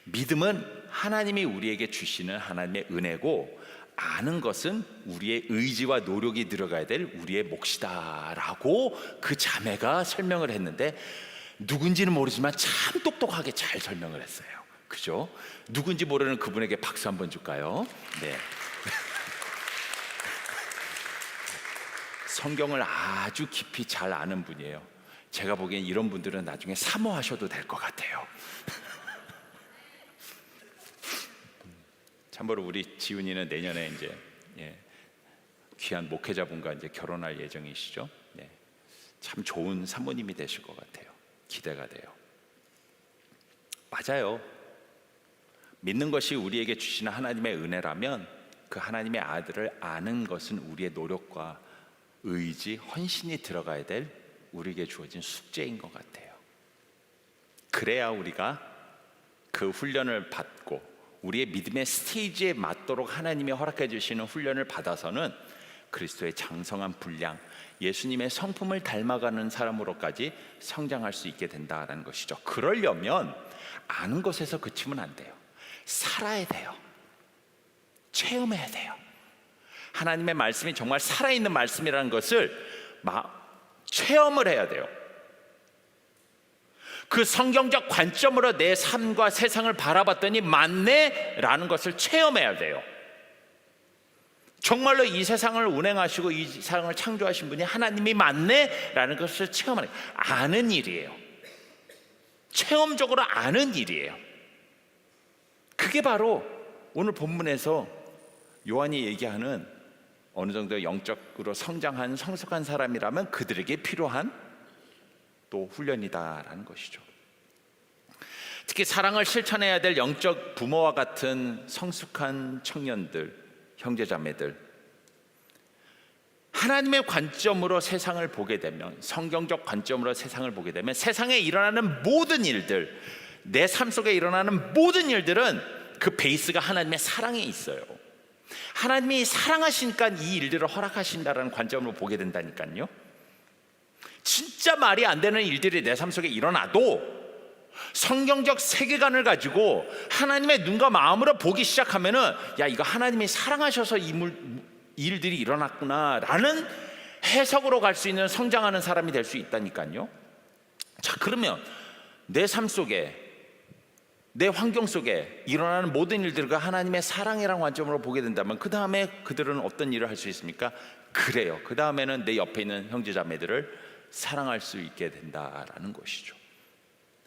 믿음은 하나님이 우리에게 주시는 하나님의 은혜고, 아는 것은 우리의 의지와 노력이 들어가야 될 우리의 몫이다라고 그 자매가 설명을 했는데, 누군지는 모르지만 참 똑똑하게 잘 설명을 했어요. 그죠? 누군지 모르는 그분에게 박수 한번 줄까요? 네. 성경을 아주 깊이 잘 아는 분이에요. 제가 보기엔 이런 분들은 나중에 사모하셔도 될 것 같아요. 참고로 우리 지훈이는 내년에 이제 귀한 목회자분과 이제 결혼할 예정이시죠. 참 좋은 사모님이 되실 것 같아요. 기대가 돼요. 맞아요. 믿는 것이 우리에게 주시는 하나님의 은혜라면 그 하나님의 아들을 아는 것은 우리의 노력과 의지, 헌신이 들어가야 될 우리에게 주어진 숙제인 것 같아요. 그래야 우리가 그 훈련을 받고 우리의 믿음의 스테이지에 맞도록 하나님이 허락해 주시는 훈련을 받아서는 그리스도의 장성한 분량, 예수님의 성품을 닮아가는 사람으로까지 성장할 수 있게 된다는 것이죠. 그러려면 아는 것에서 그치면 안 돼요. 살아야 돼요. 체험해야 돼요. 하나님의 말씀이 정말 살아있는 말씀이라는 것을 체험을 해야 돼요. 그 성경적 관점으로 내 삶과 세상을 바라봤더니 맞네 라는 것을 체험해야 돼요. 정말로 이 세상을 운행하시고 이 세상을 창조하신 분이 하나님이 맞네 라는 것을 체험하는, 아는 일이에요. 체험적으로 아는 일이에요. 그게 바로 오늘 본문에서 요한이 얘기하는 어느 정도 영적으로 성장한 성숙한 사람이라면 그들에게 필요한 또 훈련이다라는 것이죠. 특히 사랑을 실천해야 될 영적 부모와 같은 성숙한 청년들, 형제자매들, 하나님의 관점으로 세상을 보게 되면, 성경적 관점으로 세상을 보게 되면 세상에 일어나는 모든 일들, 내 삶 속에 일어나는 모든 일들은 그 베이스가 하나님의 사랑에 있어요. 하나님이 사랑하시니까 이 일들을 허락하신다라는 관점으로 보게 된다니까요. 진짜 말이 안 되는 일들이 내 삶 속에 일어나도 성경적 세계관을 가지고 하나님의 눈과 마음으로 보기 시작하면은, 야, 이거 하나님이 사랑하셔서 이 일들이 일어났구나 라는 해석으로 갈 수 있는 성장하는 사람이 될 수 있다니까요. 자, 그러면 내 삶 속에, 내 환경 속에 일어나는 모든 일들과 하나님의 사랑이라는 관점으로 보게 된다면 그 다음에 그들은 어떤 일을 할 수 있습니까? 그래요. 그 다음에는 내 옆에 있는 형제자매들을 사랑할 수 있게 된다라는 것이죠.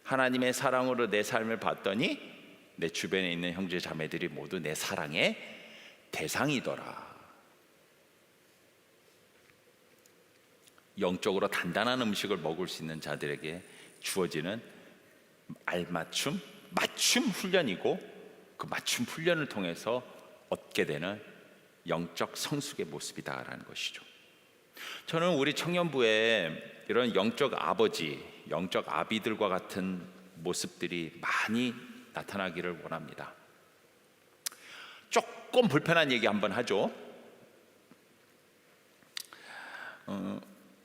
하나님의 사랑으로 내 삶을 봤더니 내 주변에 있는 형제 자매들이 모두 내 사랑의 대상이더라. 영적으로 단단한 음식을 먹을 수 있는 자들에게 주어지는 맞춤 훈련이고, 그 맞춤 훈련을 통해서 얻게 되는 영적 성숙의 모습이다라는 것이죠. 저는 우리 청년부에 이런 영적 아버지, 영적 아비들과 같은 모습들이 많이 나타나기를 원합니다. 조금 불편한 얘기 한번 하죠.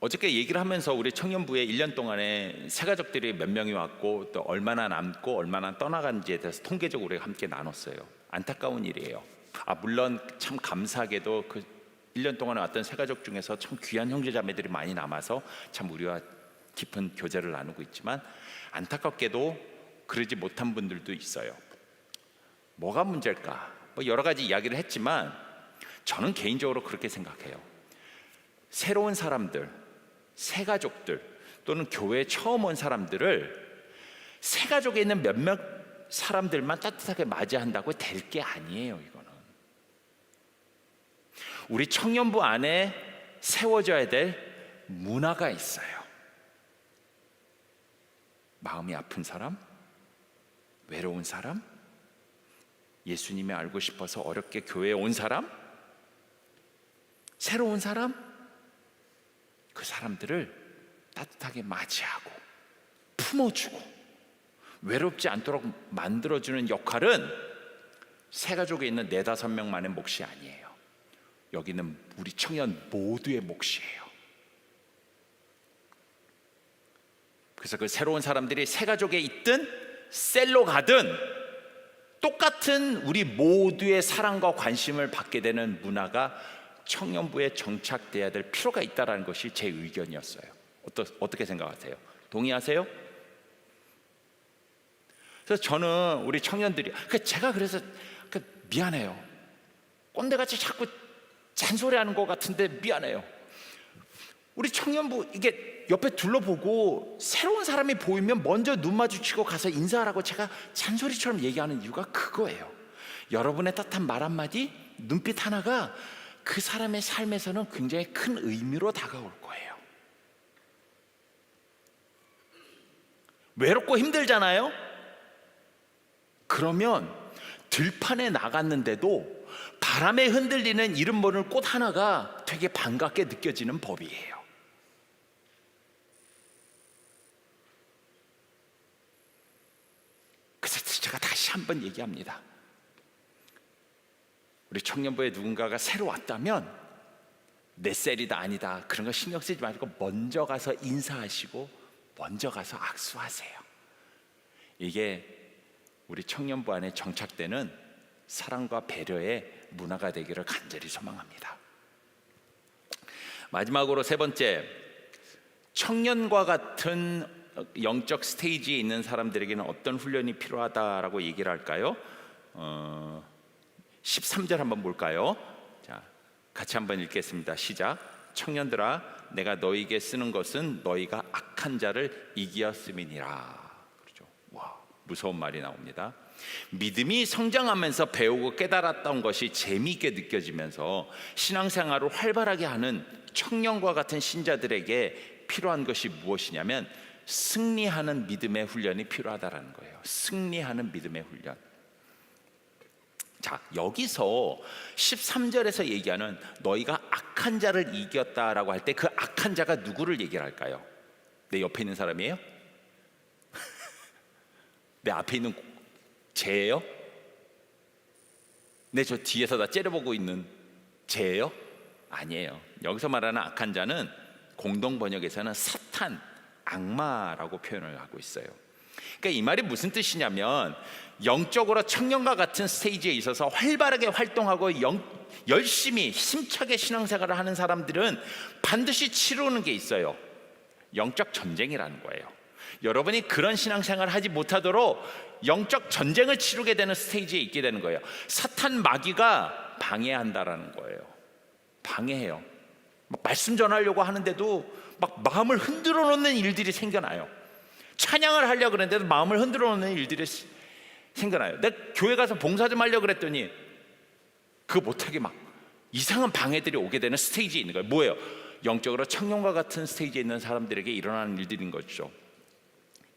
어저께 얘기를 하면서 우리 청년부에 1년 동안에 새가족들이 몇 명이 왔고 또 얼마나 남고 얼마나 떠나간지에 대해서 통계적으로 우리가 함께 나눴어요. 안타까운 일이에요. 물론 참 감사하게도 그 1년 동안에 왔던 새가족 중에서 참 귀한 형제자매들이 많이 남아서 참 우리와 깊은 교제를 나누고 있지만, 안타깝게도 그러지 못한 분들도 있어요. 뭐가 문제일까? 여러 가지 이야기를 했지만 저는 개인적으로 그렇게 생각해요. 새로운 사람들, 새가족들 또는 교회에 처음 온 사람들을 새가족에 있는 몇몇 사람들만 따뜻하게 맞이한다고 될 게 아니에요. 이거는 우리 청년부 안에 세워져야 될 문화가 있어요. 마음이 아픈 사람, 외로운 사람, 예수님이 알고 싶어서 어렵게 교회에 온 사람, 새로운 사람, 그 사람들을 따뜻하게 맞이하고 품어주고 외롭지 않도록 만들어주는 역할은 새가족에 있는 4-5명만의 몫이 아니에요. 여기는 우리 청년 모두의 몫이에요. 그래서 그 새로운 사람들이 새가족에 있든 셀로 가든 똑같은 우리 모두의 사랑과 관심을 받게 되는 문화가 청년부에 정착돼야 될 필요가 있다는 것이 제 의견이었어요. 어떻게 생각하세요? 동의하세요? 그래서 저는 우리 청년들이 제가 그래서 미안해요. 꼰대같이 자꾸 잔소리하는 것 같은데 미안해요. 우리 청년부 이게 옆에 둘러보고 새로운 사람이 보이면 먼저 눈 마주치고 가서 인사하라고 제가 잔소리처럼 얘기하는 이유가 그거예요. 여러분의 따뜻한 말 한마디, 눈빛 하나가 그 사람의 삶에서는 굉장히 큰 의미로 다가올 거예요. 외롭고 힘들잖아요? 그러면 들판에 나갔는데도 바람에 흔들리는 이름 모를 꽃 하나가 되게 반갑게 느껴지는 법이에요. 그래서 제가 다시 한번 얘기합니다. 우리 청년부에 누군가가 새로 왔다면 내 셀이다 아니다 그런 거 신경 쓰지 말고 먼저 가서 인사하시고 먼저 가서 악수하세요. 이게 우리 청년부 안에 정착되는 사랑과 배려의 문화가 되기를 간절히 소망합니다. 마지막으로 3번째, 청년과 같은 영적 스테이지에 있는 사람들에게는 어떤 훈련이 필요하다라고 얘기를 할까요? 13절 한번 볼까요? 자, 같이 한번 읽겠습니다. 시작. 청년들아, 내가 너희에게 쓰는 것은 너희가 악한 자를 이기었음이니라. 그렇죠. 와, 무서운 말이 나옵니다. 믿음이 성장하면서 배우고 깨달았던 것이 재미있게 느껴지면서 신앙생활을 활발하게 하는 청년과 같은 신자들에게 필요한 것이 무엇이냐면 승리하는 믿음의 훈련이 필요하다라는 거예요. 승리하는 믿음의 훈련. 자, 여기서 13절에서 얘기하는 너희가 악한 자를 이겼다라고 할 때 그 악한 자가 누구를 얘기를 할까요? 내 옆에 있는 사람이에요? 내 앞에 있는 쟤예요? 내 저 뒤에서 나 째려보고 있는 쟤예요? 아니에요. 여기서 말하는 악한 자는 공동 번역에서는 사탄, 악마라고 표현을 하고 있어요. 그러니까 이 말이 무슨 뜻이냐면 영적으로 청년과 같은 스테이지에 있어서 활발하게 활동하고 열심히 힘차게 신앙생활을 하는 사람들은 반드시 치르는 게 있어요. 영적 전쟁이라는 거예요. 여러분이 그런 신앙생활을 하지 못하도록 영적 전쟁을 치르게 되는 스테이지에 있게 되는 거예요. 사탄 마귀가 방해한다라는 거예요. 방해해요. 막 말씀 전하려고 하는데도 막 마음을 흔들어 놓는 일들이 생겨나요. 찬양을 하려고 그랬는데도 마음을 흔들어 놓는 일들이 생겨나요. 내가 교회 가서 봉사 좀 하려고 그랬더니 그거 못하게 막 이상한 방해들이 오게 되는 스테이지에 있는 거예요. 뭐예요? 영적으로 청년과 같은 스테이지에 있는 사람들에게 일어나는 일들인 거죠.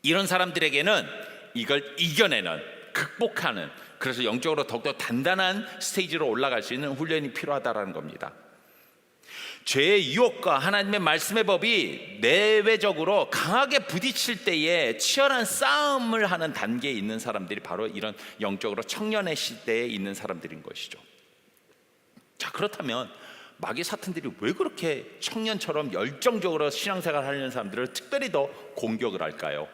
이런 사람들에게는 이걸 이겨내는, 극복하는, 그래서 영적으로 더욱더 단단한 스테이지로 올라갈 수 있는 훈련이 필요하다는 겁니다. 죄의 유혹과 하나님의 말씀의 법이 내외적으로 강하게 부딪힐 때에 치열한 싸움을 하는 단계에 있는 사람들이 바로 이런 영적으로 청년의 시대에 있는 사람들인 것이죠. 자, 그렇다면 마귀 사탄들이 왜 그렇게 청년처럼 열정적으로 신앙생활 하려는 사람들을 특별히 더 공격을 할까요?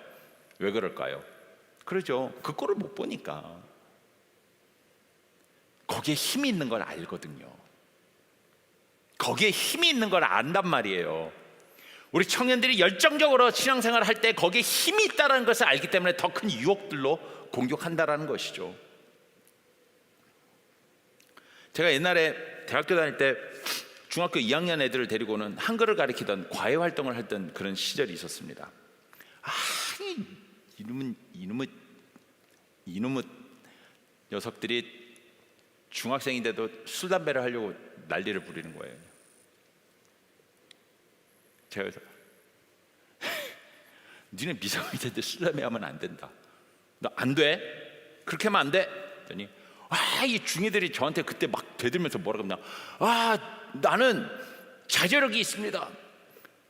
왜 그럴까요? 그러죠. 그 꼴을 못 보니까. 거기에 힘이 있는 걸 알거든요. 거기에 힘이 있는 걸 안단 말이에요. 우리 청년들이 열정적으로 신앙생활을 할 때 거기에 힘이 있다는 것을 알기 때문에 더 큰 유혹들로 공격한다는 것이죠. 제가 옛날에 대학교 다닐 때 중학교 2학년 애들을 데리고는 한글을 가르치던 과외 활동을 했던 그런 시절이 있었습니다. 이놈의 녀석들이 중학생인데도 술 담배를 하려고 난리를 부리는 거예요. 제가 그래서 니네 미성년자인데 술 담배 하면 안 된다. 너 안 돼? 그렇게 하면 안 돼? 그랬더니 이 중이들이 저한테 그때 막 대들면서 뭐라고 하냐, 나는 자제력이 있습니다.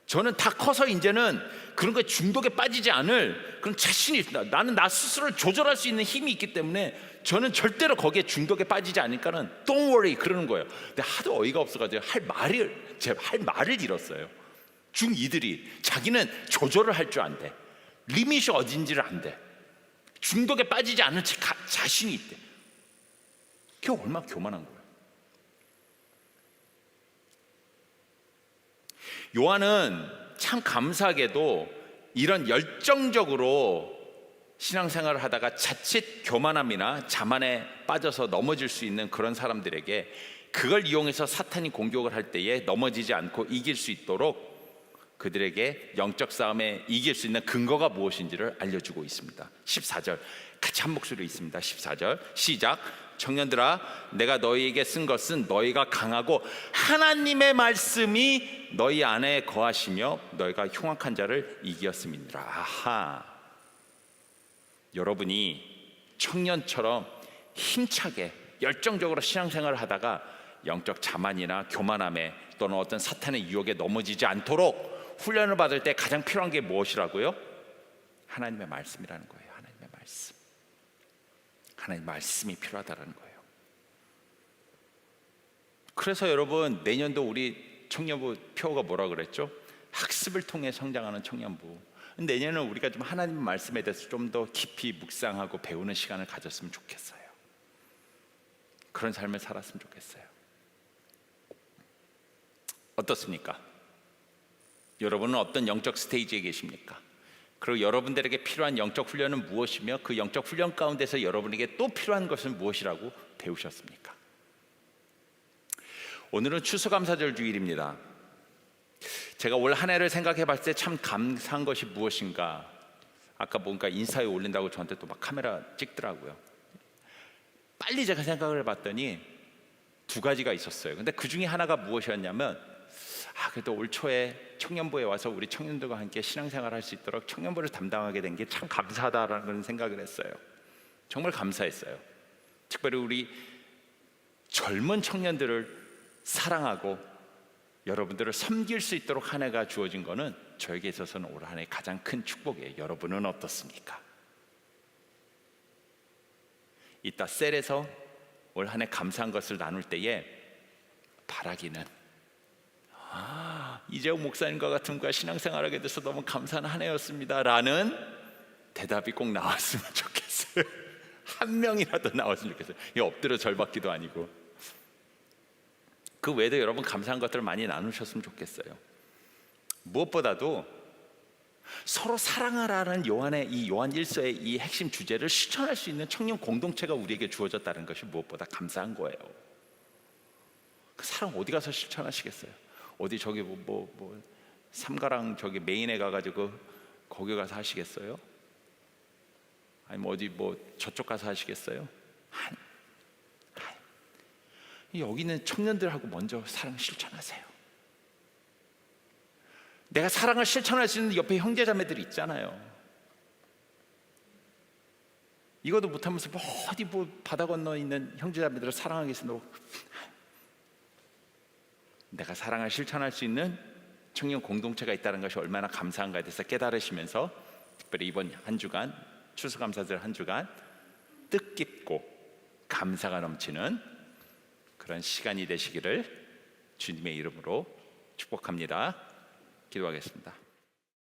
저는 다 커서 이제는 그런 거에 중독에 빠지지 않을 그런 자신이 있습니다. 나는 나 스스로를 조절할 수 있는 힘이 있기 때문에 저는 절대로 거기에 중독에 빠지지 않으니까는 Don't worry 그러는 거예요. 근데 하도 어이가 없어가지고 제가 할 말을 잃었어요. 중2들이 자기는 조절을 할 줄 안대, 리밋이 어딘지를 안대, 중독에 빠지지 않은 자신이 있대. 그게 얼마나 교만한 거예요. 요한은 참 감사하게도 이런 열정적으로 신앙생활을 하다가 자칫 교만함이나 자만에 빠져서 넘어질 수 있는 그런 사람들에게 그걸 이용해서 사탄이 공격을 할 때에 넘어지지 않고 이길 수 있도록 그들에게 영적 싸움에 이길 수 있는 근거가 무엇인지를 알려주고 있습니다. 14절 같이 한 목소리로 있습니다. 14절 시작. 청년들아, 내가 너희에게 쓴 것은 너희가 강하고 하나님의 말씀이 너희 안에 거하시며 너희가 흉악한 자를 이기었음이니라. 아하, 여러분이 청년처럼 힘차게 열정적으로 신앙생활을 하다가 영적 자만이나 교만함에 또는 어떤 사탄의 유혹에 넘어지지 않도록 훈련을 받을 때 가장 필요한 게 무엇이라고요? 하나님의 말씀이라는 거예요. 하나님의 말씀. 하나님의 말씀이 필요하다는 거예요. 그래서 여러분, 내년도 우리 청년부 표어가 뭐라 그랬죠? 학습을 통해 성장하는 청년부. 내년은 우리가 좀 하나님의 말씀에 대해서 좀 더 깊이 묵상하고 배우는 시간을 가졌으면 좋겠어요. 그런 삶을 살았으면 좋겠어요. 어떻습니까? 여러분은 어떤 영적 스테이지에 계십니까? 그리고 여러분들에게 필요한 영적 훈련은 무엇이며 그 영적 훈련 가운데서 여러분에게 또 필요한 것은 무엇이라고 배우셨습니까? 오늘은 추수감사절 주일입니다. 제가 올 한 해를 생각해 봤을 때 참 감사한 것이 무엇인가, 아까 뭔가 인스타에 올린다고 저한테 또 막 카메라 찍더라고요. 빨리 제가 생각을 해봤더니 두 가지가 있었어요. 근데 그 중에 하나가 무엇이었냐면, 그래도 올 초에 청년부에 와서 우리 청년들과 함께 신앙생활을 할 수 있도록 청년부를 담당하게 된 게 참 감사하다라는 생각을 했어요. 정말 감사했어요. 특별히 우리 젊은 청년들을 사랑하고 여러분들을 섬길 수 있도록 한 해가 주어진 거는 저에게 있어서는 올 한 해 가장 큰 축복이에요. 여러분은 어떻습니까? 이따 셀에서 올 한 해 감사한 것을 나눌 때에 바라기는 이재욱 목사님과 같은 분과 신앙생활하게 돼서 너무 감사한 한 해였습니다 라는 대답이 꼭 나왔으면 좋겠어요. 한 명이라도 나왔으면 좋겠어요. 이게 엎드려 절받기도 아니고. 그 외에도 여러분 감사한 것들을 많이 나누셨으면 좋겠어요. 무엇보다도 서로 사랑하라는 요한 1서의 이 핵심 주제를 실천할 수 있는 청년 공동체가 우리에게 주어졌다는 것이 무엇보다 감사한 거예요. 그 사랑 어디 가서 실천하시겠어요? 어디 저기 삼가랑 저기 메인에 가가지고 거기 가서 하시겠어요? 아니 어디 저쪽 가서 하시겠어요? 여기 있는 청년들하고 먼저 사랑 실천하세요. 내가 사랑을 실천할 수 있는 옆에 형제자매들이 있잖아요. 이것도 못하면서 어디 바다 건너 있는 형제자매들을 사랑하겠습니다. 내가 사랑을 실천할 수 있는 청년 공동체가 있다는 것이 얼마나 감사한가에 대해서 깨달으시면서 특별히 이번 한 주간 추수감사절 한 주간 뜻깊고 감사가 넘치는 그런 시간이 되시기를 주님의 이름으로 축복합니다. 기도하겠습니다.